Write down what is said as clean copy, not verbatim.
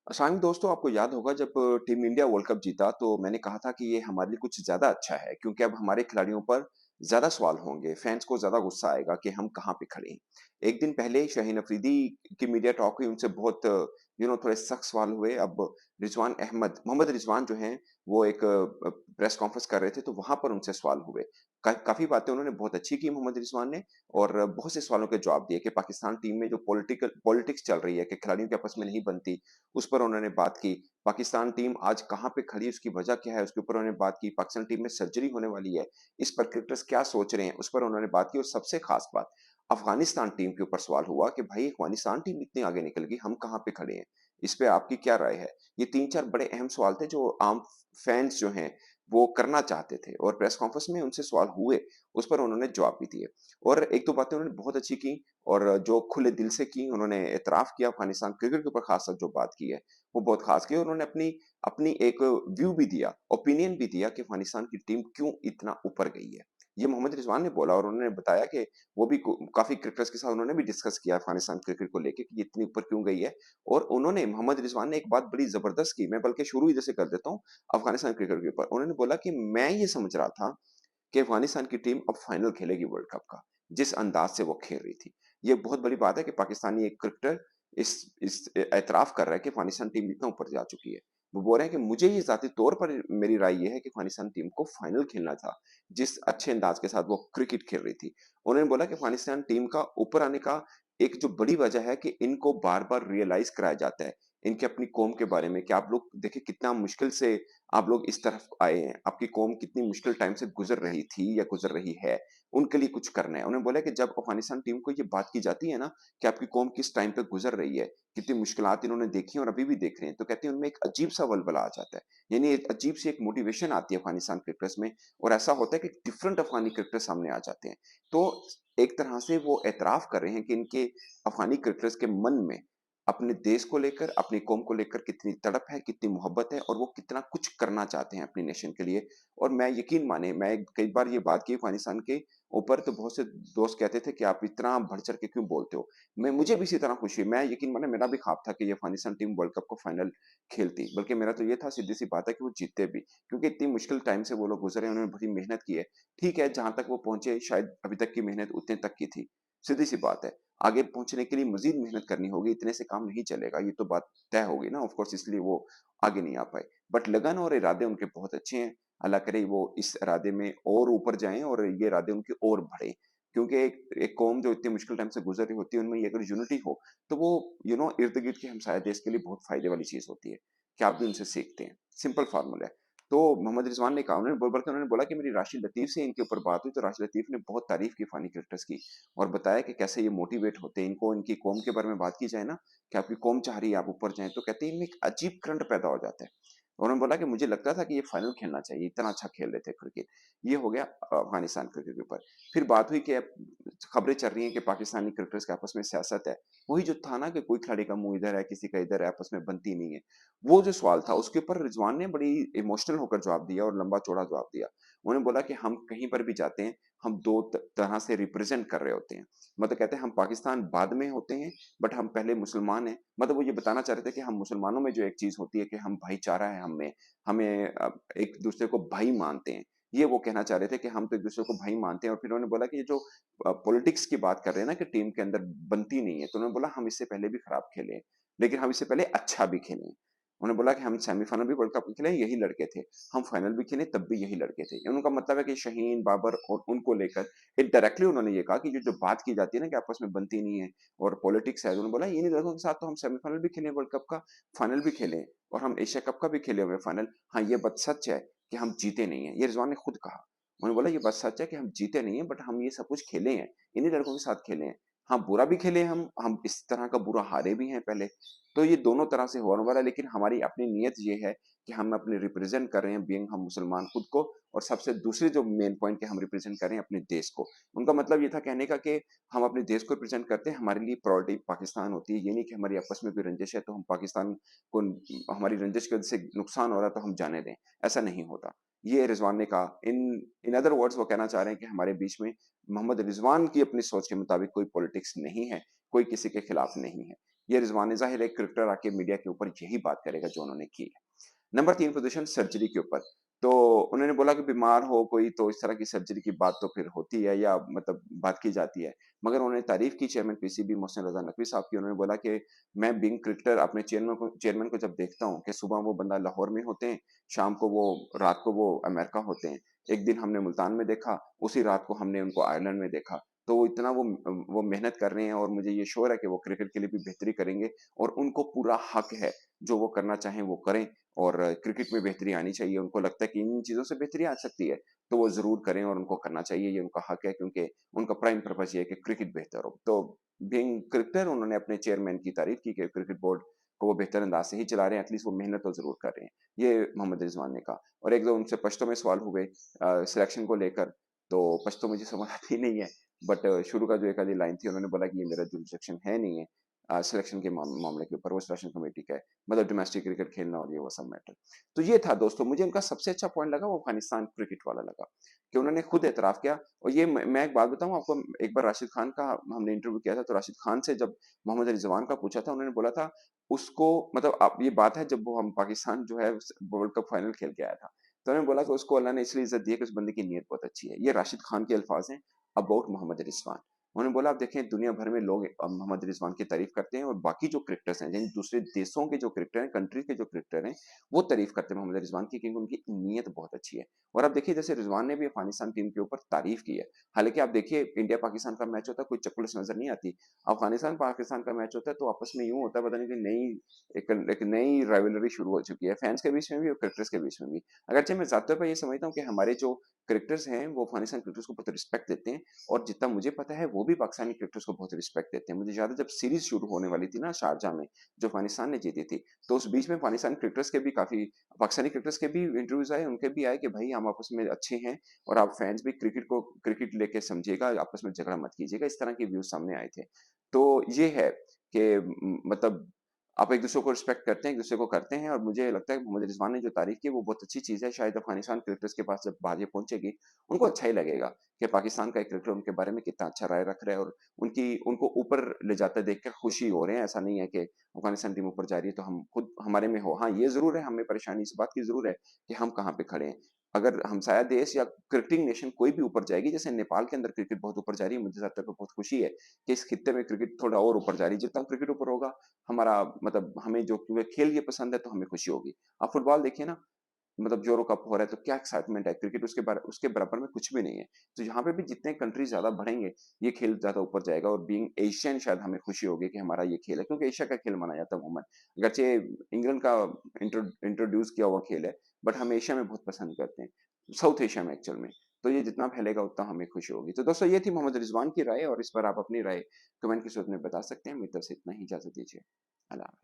असल दोस्तों आपको याद होगा जब टीम इंडिया वर्ल्ड कप जीता तो मैंने कहा था कि ये हमारे लिए कुछ ज्यादा अच्छा है क्योंकि अब हमारे खिलाड़ियों पर ज्यादा सवाल होंगे, फैंस को ज्यादा गुस्सा आएगा कि हम कहाँ पे खड़े हैं। एक दिन पहले शाहीन अफरीदी की मीडिया टॉक हुई, उनसे बहुत थोड़े सख्त सवाल हुए। अब रिजवान अहमद मोहम्मद रिजवान जो हैं वो एक प्रेस कॉन्फ्रेंस कर रहे थे तो वहां पर उनसे सवाल हुए। काफी बातें उन्होंने बहुत अच्छी की मोहम्मद रिजवान ने, और बहुत से सवालों के जवाब दिए कि पाकिस्तान टीम में जो पॉलिटिक्स चल रही है कि खिलाड़ियों के आपस में नहीं बनती, उस पर उन्होंने बात की। पाकिस्तान टीम आज कहाँ पे खड़ी है, उसकी वजह क्या है, उसके ऊपर उन्होंने बात की। पाकिस्तान टीम में सर्जरी होने वाली है, इस पर क्रिकेटर्स क्या सोच रहे हैं, उस पर उन्होंने बात की। और सबसे खास बात, अफगानिस्तान टीम के ऊपर सवाल हुआ कि भाई अफगानिस्तान टीम इतनी आगे निकल गई, हम कहाँ पे खड़े हैं, इस पे आपकी क्या राय है। ये तीन चार बड़े अहम सवाल थे जो आम फैंस जो हैं वो करना चाहते थे, और प्रेस कॉन्फ्रेंस में उनसे सवाल हुए, उस पर उन्होंने जवाब भी दिए। और एक दो बातें उन्होंने बहुत अच्छी की, और जो खुले दिल से की। उन्होंने एतराफ किया अफगानिस्तान क्रिकेट के ऊपर, खास जो बात की है वो बहुत खास की। और उन्होंने अपनी अपनी एक व्यू भी दिया, ओपिनियन भी दिया कि अफगानिस्तान की टीम क्यों इतना ऊपर गई है। ये मोहम्मद रिजवान ने बोला, और उन्होंने बताया कि वो भी काफी क्रिकेटर्स के साथ उन्होंने भी डिस्कस किया अफगानिस्तान क्रिकेट को लेकर कि ये इतनी ऊपर क्यों गई है। और उन्होंने मोहम्मद रिजवान ने एक बात बड़ी जबरदस्त की, मैं बल्कि शुरू इधर से कर देता हूँ अफगानिस्तान क्रिकेट के ऊपर। उन्होंने बोला कि मैं ये समझ रहा था कि अफगानिस्तान की टीम अब फाइनल खेलेगी वर्ल्ड कप का, जिस अंदाज से वो खेल रही थी। ये बहुत बड़ी बात है कि पाकिस्तानी एक क्रिकेटर इस एतराफ कर रहा है कि अफगानिस्तान टीम इतना ऊपर जा चुकी है। वो बोल रहे हैं कि मुझे ये जाती तौर पर मेरी राय ये है कि अफगानिस्तान टीम को फाइनल खेलना था, जिस अच्छे अंदाज के साथ वो क्रिकेट खेल रही थी। उन्होंने बोला कि अफगानिस्तान टीम का ऊपर आने का एक जो बड़ी वजह है कि इनको बार बार रियलाइज कराया जाता है इनके अपनी कौम के बारे में, कि आप लोग देखिए कितना मुश्किल से आप लोग इस तरफ आए हैं, आपकी कौम कितनी मुश्किल टाइम से गुजर रही थी या गुजर रही है, उनके लिए कुछ करना है। उन्होंने बोला कि जब अफगानिस्तान टीम को ये बात की जाती है ना कि आपकी कौम किस टाइम पे गुजर रही है, कितनी मुश्किलात इन्होंने देखी हैं और अभी भी देख रहे हैं, तो कहते हैं उनमें एक अजीब सा वलवला आ जाता है। यानी एक अजीब सी एक मोटिवेशन आती है अफगानिस्तान क्रिकेटर्स में, और ऐसा होता है कि डिफरेंट अफगानी क्रिकेटर सामने आ जाते हैं। तो एक तरह से वो एतराफ कर रहे हैं कि इनके अफगानी क्रिकेटर्स के मन में अपने देश को लेकर, अपनी कौम को लेकर कितनी तड़प है, कितनी मोहब्बत है, और वो कितना कुछ करना चाहते हैं अपनी नेशन के लिए। और मैं यकीन माने, मैं कई बार ये बात की अफगानिस्तान के ऊपर, तो बहुत से दोस्त कहते थे कि आप इतना बढ़ चढ़ के क्यों बोलते हो। मैं मुझे भी इसी तरह खुशी है, मैं यकीन माने मेरा भी ख्वाब था कि ये अफगानिस्तान टीम वर्ल्ड कप को फाइनल खेलती, बल्कि मेरा तो ये था, सीधी सी बात है, कि वो जीतते भी, क्योंकि इतनी मुश्किल टाइम से वो लोग गुजरे, उन्होंने बड़ी मेहनत की है। ठीक है, जहां तक वो पहुंचे शायद अभी तक की मेहनत उतने तक की थी, सीधी सी बात है। आगे पहुंचने के लिए मजीद मेहनत करनी होगी, इतने से काम नहीं चलेगा, ये तो बात तय होगी ना ऑफ कोर्स, इसलिए वो आगे नहीं आ पाए। बट लगन और इरादे उनके बहुत अच्छे हैं। अल्लाह करे वो इस इरादे में और ऊपर जाएं और ये इरादे उनके और बढ़े, क्योंकि एक कौम जो इतनी मुश्किल टाइम से गुजर रही होती है, उनमें ये अगर यूनिटी हो तो वो इर्द गिर्द के हमसाया देश के लिए बहुत फायदे वाली चीज होती है, कि आप भी उनसे सीखते हैं। सिंपल फार्मूला है। तो मोहम्मद रिजवान ने कहा, उन्होंने बल्कि उन्होंने बोला कि मेरी राशिद लतीफ से इनके ऊपर बात हुई, तो राशिद लतीफ ने बहुत तारीफ की फानी क्रिकेटर्स की, और बताया कि कैसे ये मोटिवेट होते हैं। इनको इनकी कौम के बारे में बात की जाए ना, कि आपकी कौम चाह रही है आप ऊपर जाएं, तो कहते हैं इनमें एक अजीब करंट पैदा हो जाता है। उन्होंने बोला कि मुझे लगता था कि ये फाइनल खेलना चाहिए, इतना अच्छा खेल रहे थे क्रिकेट। ये हो गया अफगानिस्तान क्रिकेट के ऊपर। फिर बात हुई कि अब खबरें चल रही हैं कि पाकिस्तानी क्रिकेटर्स के आपस में सियासत है। वही जो था ना कि कोई खिलाड़ी का मुंह इधर है, किसी का इधर है, आपस में बनती नहीं है। वो जो सवाल था उसके ऊपर रिजवान ने बड़ी इमोशनल होकर जवाब दिया, और लंबा चौड़ा जवाब दिया। उन्होंने बोला कि हम कहीं पर भी जाते हैं, हम दो तरह से रिप्रेजेंट कर रहे होते हैं। मतलब कहते हैं हम पाकिस्तान बाद में होते हैं, बट हम पहले मुसलमान हैं। मतलब वो ये बताना चाह रहे थे कि हम मुसलमानों में जो एक चीज होती है कि हम भाईचारा है हमें, हमें एक दूसरे को भाई मानते हैं। ये वो कहना चाह रहे थे कि हम तो एक दूसरे को भाई मानते हैं। और फिर उन्होंने बोला कि ये जो पॉलिटिक्स की बात कर रहे हैं ना कि टीम के अंदर बनती नहीं है, तो उन्होंने बोला हम इससे पहले भी खराब खेले, लेकिन हम इससे पहले अच्छा भी खेले। उन्होंने बोला कि हम सेमीफाइनल भी वर्ल्ड कप में खेले, यही लड़के थे। हम फाइनल भी खेले, तब भी यही लड़के थे। उनका मतलब है कि शाहीन, बाबर और उनको लेकर इनडायरेक्टली उन्होंने ये कहा कि जो जो बात की जाती है ना कि आपस में बनती नहीं है और पॉलिटिक्स है, तो उन्होंने बोला इन्हीं लड़कों के साथ तो हम सेमीफाइनल भी खेले वर्ल्ड कप का, फाइनल भी खेले, और हम एशिया कप का भी खेले हुए फाइनल। हाँ, ये बात सच है कि हम जीते नहीं है, ये रिजवान ने खुद कहा। उन्होंने बोला ये बात सच है कि हम जीते नहीं है, बट हम ये सब कुछ खेले हैं, इन्हीं लड़कों के साथ खेले हैं। हाँ, बुरा भी खेले हम इस तरह का बुरा हारे भी हैं पहले। तो ये दोनों तरह से होने वाला है, लेकिन हमारी अपनी नीयत ये है कि हम अपने रिप्रेजेंट कर रहे हैं, बीइंग हम मुसलमान खुद को, और सबसे दूसरी जो मेन पॉइंट कि हम रिप्रेजेंट कर रहे हैं अपने देश को। उनका मतलब ये था कहने का कि हम अपने देश को रिप्रेजेंट करते हैं, हमारे लिए प्रायोरिटी पाकिस्तान होती है। ये नहीं कि हमारी आपस में कोई रंजिश है तो हम पाकिस्तान को, हमारी रंजिश की वजह से नुकसान हो रहा है तो हम जाने दें, ऐसा नहीं होता। ये रिजवान ने कहा। इन इन अदर वर्ड्स वो कहना चाह रहे हैं कि हमारे बीच में मोहम्मद रिजवान की अपनी सोच के मुताबिक कोई पॉलिटिक्स नहीं है, कोई किसी के खिलाफ नहीं है। ये रिजवान ने ज़ाहिर है क्रिकेटर आके मीडिया के ऊपर यही बात करेगा जो उन्होंने की है। नंबर 3 पोज़ीशन सर्जरी के ऊपर। तो उन्होंने बोला कि बीमार हो कोई तो इस तरह की सर्जरी की बात तो फिर होती है या मतलब बात की जाती है। मगर उन्होंने तारीफ़ की चेयरमैन पीसीबी मोहसिन रज़ा नकवी साहब की। उन्होंने बोला कि मैं बीइंग क्रिकेटर अपने चेयरमैन को जब देखता हूँ कि सुबह वो बंदा लाहौर में होते हैं, शाम को वो रात को वो अमेरिका होते हैं। एक दिन हमने मुल्तान में देखा, उसी रात को हमने उनको आयरलैंड में देखा। तो वो इतना वो मेहनत कर रहे हैं और मुझे ये श्योर है कि वो क्रिकेट के लिए भी बेहतरी करेंगे और उनको पूरा हक है, जो वो करना चाहें वो करें। और क्रिकेट में बेहतरी आनी चाहिए। उनको लगता है कि इन चीज़ों से बेहतरी आ सकती है, तो वो ज़रूर करें और उनको करना चाहिए, ये उनका हक है क्योंकि उनका प्राइम पर्पज़ ये है कि क्रिकेट बेहतर हो। तो बीइंग क्रिकेटर उन्होंने अपने चेयरमैन की तारीफ़ की कि क्रिकेट बोर्ड को वो बेहतर अंदाज से ही चला रहे हैं, एटलीस्ट वो मेहनत तो ज़रूर कर रहे हैं। ये मोहम्मद रिज़वान ने कहा। और एक-दो उनसे पश्तो में सवाल हुए सिलेक्शन को लेकर, तो पश्तो मुझे समझ आती नहीं है, बट शुरू का जो एक आधी लाइन थी उन्होंने बोला कि ये मेरा जुरिसडिक्शन है नहीं है सिलेक्शन के मामले के ऊपर, वो सिलेक्शन कमेटी का है। मतलब डोमेस्टिक क्रिकेट खेलना और ये वो सब मैटर। तो ये था दोस्तों, मुझे उनका सबसे अच्छा पॉइंट लगा वो अफ़गानिस्तान क्रिकेट वाला लगा, कि उन्होंने खुद एतराफ़ किया। और ये मैं एक बात बताऊँ आपको, एक बार राशिद खान का हमने इंटरव्यू किया था, तो राशिद खान से जब मोहम्मद रिज़वान का पूछा था, उन्होंने बोला था उसको मतलब अब ये बात है जब वो हम पाकिस्तान जो है उस वर्ल्ड कप फाइनल खेल के आया था। तो उन्होंने बोला कि उसको अल्लाह ने इसलिए इज़्ज़त दी है कि उस बंदे की नीयत बहुत अच्छी है। ये राशिद खान के अल्फाज़ हैं अबाउट मोहम्मद रिज़वान। उन्होंने बोला आप देखें दुनिया भर में लोग मोहम्मद रिज़वान की तारीफ़ करते हैं और बाकी जो क्रिकेटर्स हैं, यानी दूसरे देशों के जो क्रिकेटर हैं, कंट्री के जो क्रिकेटर हैं, वो तारीफ़ करते हैं मोहम्मद रिज़वान की क्योंकि उनकी नीयत बहुत अच्छी है। और अब देखिए जैसे रिज़वान ने भी अफ़गानिस्तान टीम के ऊपर तारीफ़ की है। हालाँकि आप देखिए इंडिया-पाकिस्तान का मैच होता है, कोई चपलिस नज़र नहीं आती। अफ़गानिस्तान-पाकिस्तान का मैच होता है तो आपस में यूँ होता है पता नहीं कि एक नई राइवलरी शुरू हो चुकी है, फैन्स के बीच में भी और क्रिकेटर्स के बीच में भी। अगरचे मैं ज़ाती तौर पे ये समझता हूँ कि हमारे जो क्रिकेटर्स हैं, वो अफ़गानिस्तान क्रिकेटर्स को बहुत रिस्पेक्ट देते हैं और जितना मुझे पता है वो भी पाकिस्तानी क्रिकेटर्स को बहुत रिस्पेक्ट देते हैं। मुझे याद है जब सीरीज़ शुरू होने वाली थी ना शारजाह में, जो अफ़गानिस्तान ने जीती थी, तो उस बीच में पाकिस्तानी क्रिकेटर्स के भी काफ़ी पाकिस्तानी क्रिकेटर्स के भी इंटरव्यूज़ आए, उनके भी आए कि भाई हम आपस में अच्छे हैं और आप फैन्स भी क्रिकेट लेके समझिएगा, आपस में झगड़ा मत कीजिएगा, इस तरह के व्यूज़ सामने आए थे। तो ये है कि मतलब आप एक-दूसरे को रिस्पेक्ट करते हैं, एक-दूसरे को करते हैं और मुझे लगता है मोहम्मद रिज़वान ने जो तारीफ़ की वो बहुत अच्छी चीज़ है। शायद अफ़गानिस्तान क्रिकेटर्स के पास जब बात ये पहुँचेगी, उनको अच्छा ही लगेगा कि पाकिस्तान का एक क्रिकेटर उनके बारे में कितना अच्छा राय रख रहा है और उनको ऊपर ले जाते देख के खुशी हो रहे हैं। ऐसा नहीं है कि अफ़गानिस्तान टीम ऊपर जा रही है तो हम खुद हमारे में हो। हाँ, ये ज़रूर है हमें परेशानी इस बात की ज़रूर है कि हम कहाँ पे खड़े हैं। अगर हमसाया देश या क्रिकेटिंग नेशन कोई भी ऊपर जाएगी, जैसे नेपाल के अंदर क्रिकेट बहुत ऊपर जा रही है, मुझे ज़्यादातर पे बहुत खुशी है कि इस खित्ते में क्रिकेट थोड़ा और ऊपर जा रही है। जितना क्रिकेट ऊपर होगा हमारा मतलब हमें जो क्योंकि खेल ये पसंद है तो हमें खुशी होगी। आप फुटबॉल देखिए ना, मतलब यूरो कप हो रहा है तो क्या एक्साइटमेंट है, क्रिकेट उसके बराबर में कुछ भी नहीं है। तो यहाँ पे भी जितने कंट्री ज़्यादा बढ़ेंगे, ये खेल ज़्यादा ऊपर जाएगा और बीइंग एशियन शायद हमें खुशी होगी कि हमारा ये खेल है क्योंकि एशिया का खेल माना जाता है अमूमन। अगरचे इंग्लैंड का इंट्रोड्यूस किया हुआ खेल है, बट हम एशिया में बहुत पसंद करते हैं, साउथ एशिया में एक्चुअल में। तो ये जितना फैलेगा उतना हमें खुशी होगी। तो दोस्तों ये थी मोहम्मद रिज़वान की राय और इस पर आप अपनी राय कमेंट की सूरत में बता सकते हैं। मेरी तरफ से इतना ही, इजाज़त दीजिए। अल्लाह हाफ़िज़।